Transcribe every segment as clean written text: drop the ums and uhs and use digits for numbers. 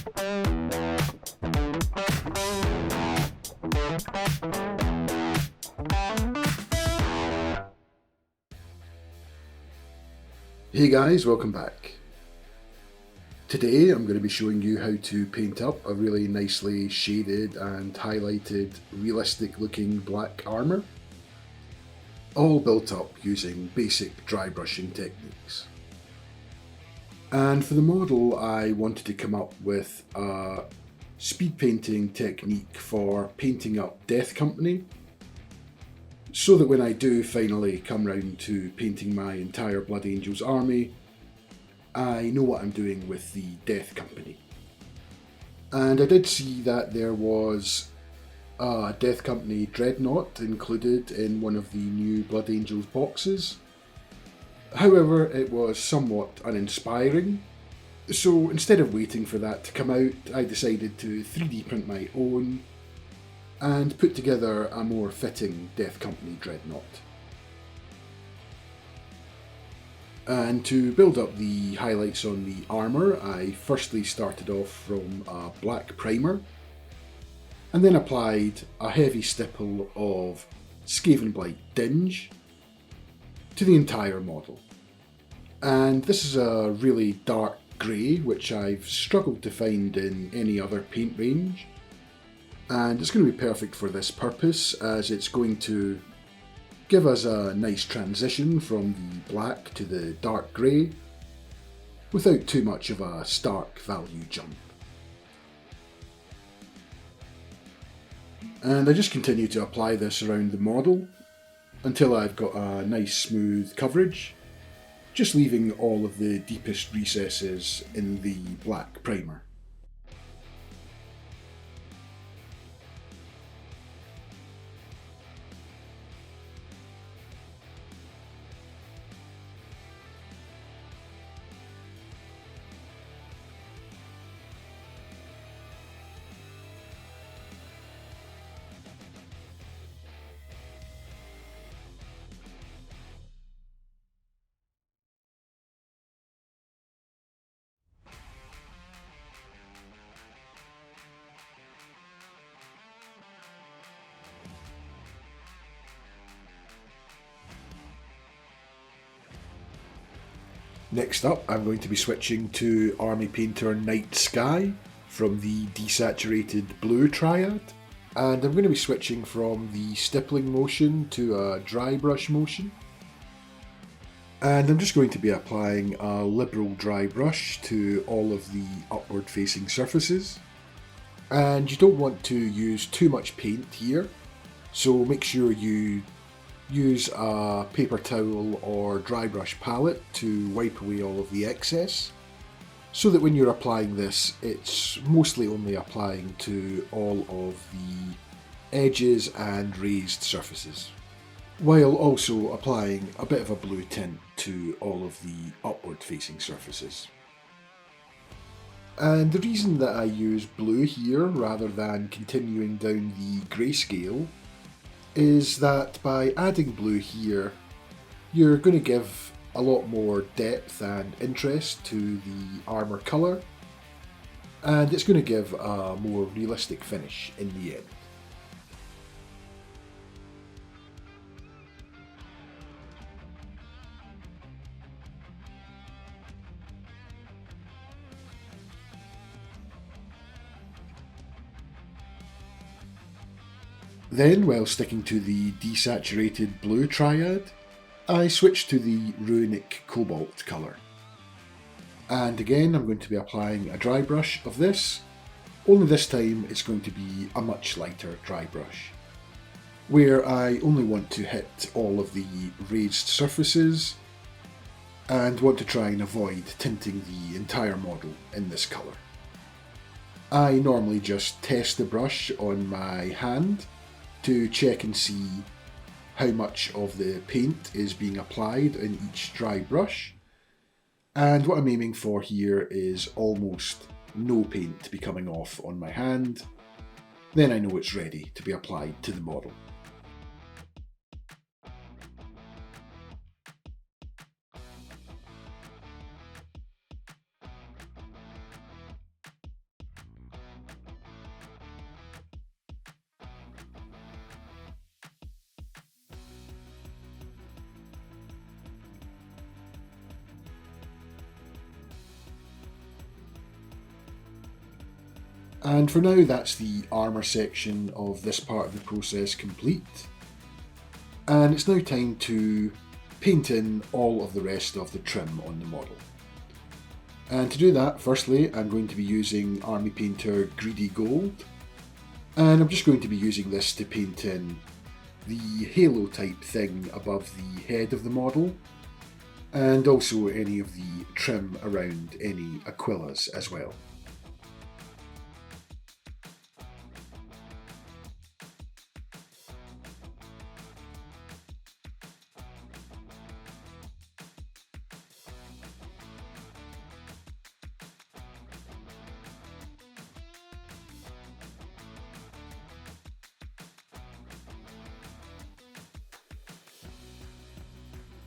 Hey guys, welcome back. Today I'm going to be showing you how to paint up a really nicely shaded and highlighted realistic looking black armour, all built up using basic dry brushing techniques. And for the model I wanted to come up with a speed painting technique for painting up Death Company, so that when I do finally come round to painting my entire Blood Angels army, I know what I'm doing with the Death Company. And I did see that there was a Death Company Dreadnought included in one of the new Blood Angels boxes. However, it was somewhat uninspiring, so instead of waiting for that to come out, I decided to 3D print my own and put together a more fitting Death Company Dreadnought. And to build up the highlights on the armour, I firstly started off from a black primer and then applied a heavy stipple of Skavenblight Dinge to the entire model. And this is a really dark grey, which I've struggled to find in any other paint range. And it's going to be perfect for this purpose, as it's going to give us a nice transition from the black to the dark grey without too much of a stark value jump. And I just continue to apply this around the model until I've got a nice smooth coverage, just leaving all of the deepest recesses in the black primer. Next up, I'm going to be switching to Army Painter Night Sky from the desaturated blue triad, and I'm going to be switching from the stippling motion to a dry brush motion. And I'm just going to be applying a liberal dry brush to all of the upward facing surfaces. And you don't want to use too much paint here, so make sure you use a paper towel or dry brush palette to wipe away all of the excess, so that when you're applying this, it's mostly only applying to all of the edges and raised surfaces, while also applying a bit of a blue tint to all of the upward facing surfaces. And the reason that I use blue here rather than continuing down the grayscale is that by adding blue here, you're going to give a lot more depth and interest to the armour colour, and it's going to give a more realistic finish in the end. Then, while sticking to the desaturated blue triad, I switched to the Ruic Cobalt colour. And again, I'm going to be applying a dry brush of this, only this time it's going to be a much lighter dry brush, where I only want to hit all of the raised surfaces and want to try and avoid tinting the entire model in this colour. I normally just test the brush on my hand to check and see how much of the paint is being applied in each dry brush, and what I'm aiming for here is almost no paint to be coming off on my hand. Then I know it's ready to be applied to the model. And for now, that's the armour section of this part of the process complete. And it's now time to paint in all of the rest of the trim on the model. And to do that, firstly, I'm going to be using Army Painter Greedy Gold. And I'm just going to be using this to paint in the halo type thing above the head of the model, and also any of the trim around any Aquillas as well.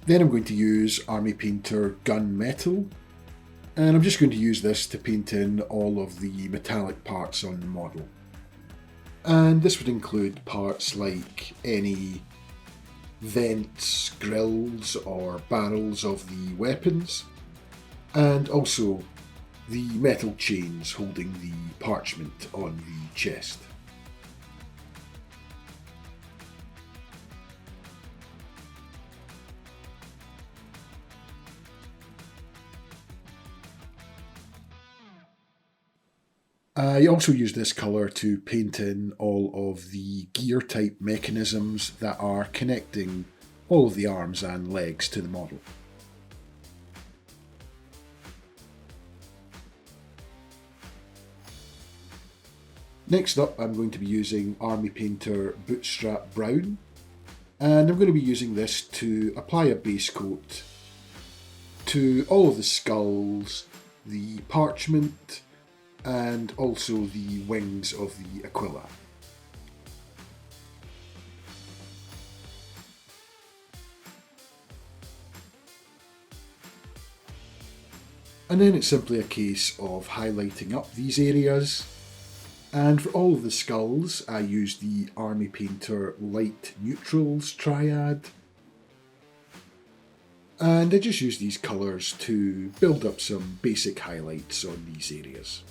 Then I'm going to use Army Painter Gunmetal, and I'm just going to use this to paint in all of the metallic parts on the model. And this would include parts like any vents, grills or barrels of the weapons, and also the metal chains holding the parchment on the chest. I also use this colour to paint in all of the gear type mechanisms that are connecting all of the arms and legs to the model. Next up, I'm going to be using Army Painter Bootstrap Brown, and I'm going to be using this to apply a base coat to all of the skulls, the parchment, and also the wings of the Aquila. And then it's simply a case of highlighting up these areas. And for all of the skulls, I use the Army Painter Light Neutrals Triad. And I just use these colours to build up some basic highlights on these areas.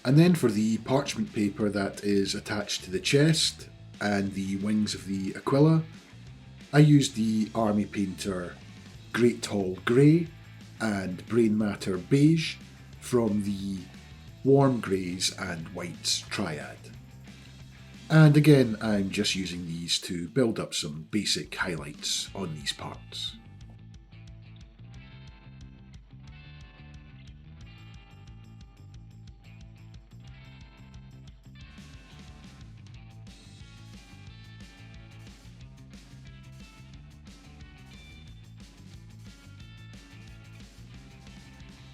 And then for the parchment paper that is attached to the chest and the wings of the Aquila, I used the Army Painter Great Tall Grey and Brain Matter Beige from the Warm Greys and Whites Triad. And again, I'm just using these to build up some basic highlights on these parts.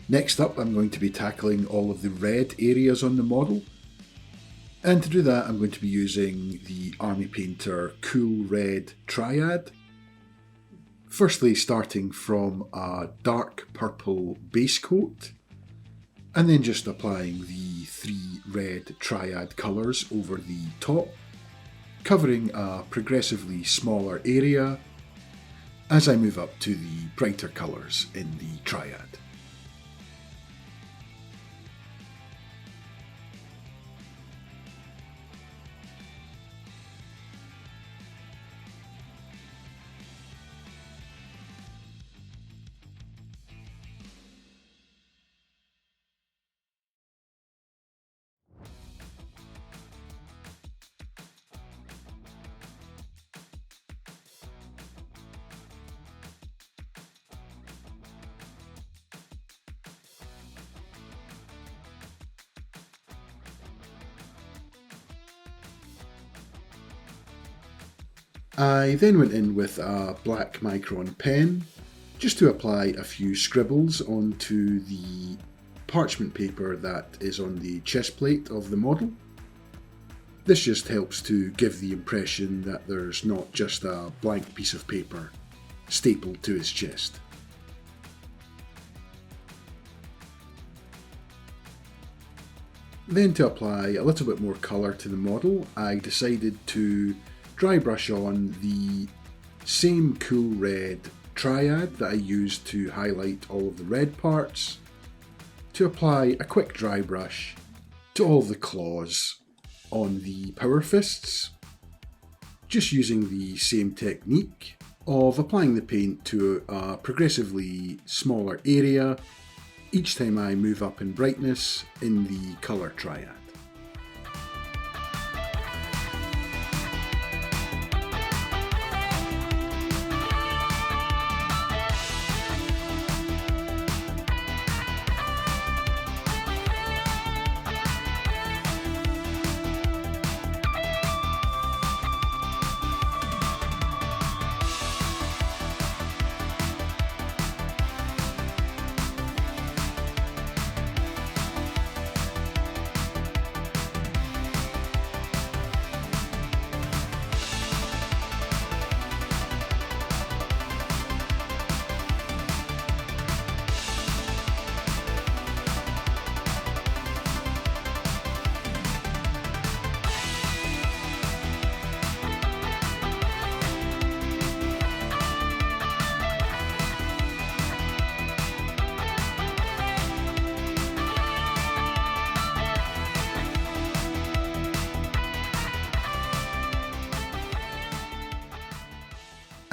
Next up, I'm going to be tackling all of the red areas on the model. And to do that, I'm going to be using the Army Painter Cool Red Triad. Firstly, starting from a dark purple base coat, and then just applying the 3 red triad colours over the top, covering a progressively smaller area as I move up to the brighter colours in the triad. I then went in with a black micron pen just to apply a few scribbles onto the parchment paper that is on the chest plate of the model. This just helps to give the impression that there's not just a blank piece of paper stapled to his chest. Then, to apply a little bit more colour to the model, I decided to dry brush on the same cool red triad that I used to highlight all of the red parts, to apply a quick dry brush to all the claws on the power fists, just using the same technique of applying the paint to a progressively smaller area each time I move up in brightness in the colour triad.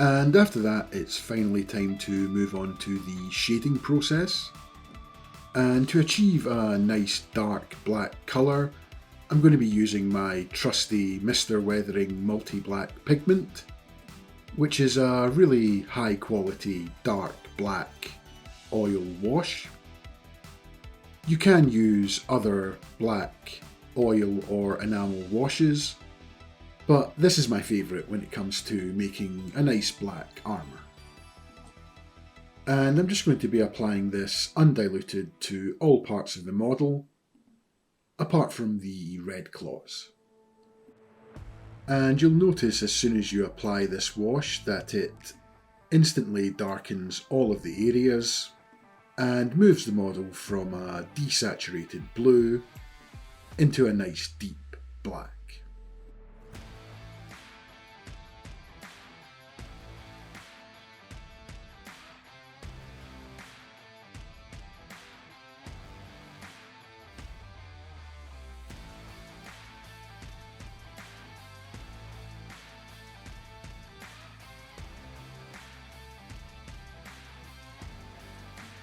And after that, it's finally time to move on to the shading process. And to achieve a nice dark black colour, I'm going to be using my trusty Mr. Weathering multi-black pigment, which is a really high quality dark black oil wash. You can use other black oil or enamel washes, but this is my favourite when it comes to making a nice black armour. And I'm just going to be applying this undiluted to all parts of the model, apart from the red claws. And you'll notice as soon as you apply this wash that it instantly darkens all of the areas and moves the model from a desaturated blue into a nice deep black.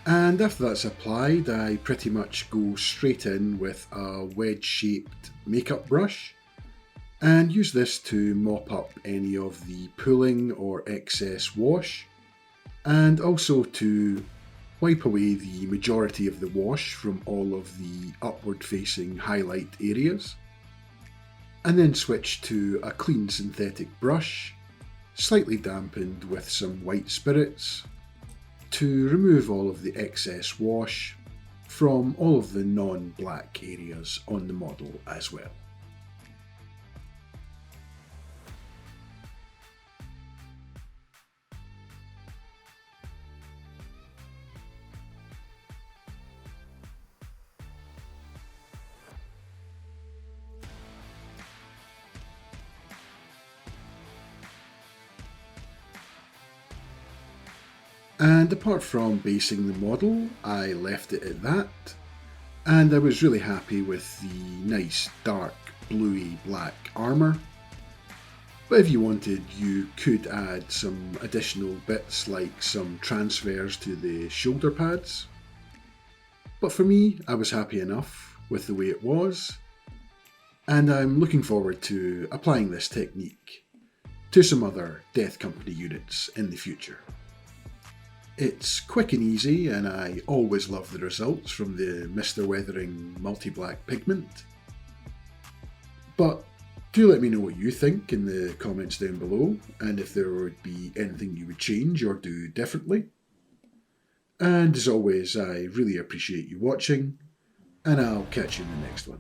And after that's applied, I pretty much go straight in with a wedge-shaped makeup brush and use this to mop up any of the pooling or excess wash, and also to wipe away the majority of the wash from all of the upward facing highlight areas, and then switch to a clean synthetic brush, slightly dampened with some white spirits, to remove all of the excess wash from all of the non-black areas on the model as well. And apart from basing the model, I left it at that, and I was really happy with the nice dark bluey black armour. But if you wanted, you could add some additional bits like some transfers to the shoulder pads. But for me, I was happy enough with the way it was, and I'm looking forward to applying this technique to some other Death Company units in the future. It's quick and easy, and I always love the results from the Mr. Weathering multi-black pigment. But Do let me know what you think in the comments down below, and if there would be anything you would change or do differently. And as always, I really appreciate you watching, and I'll catch you in the next one.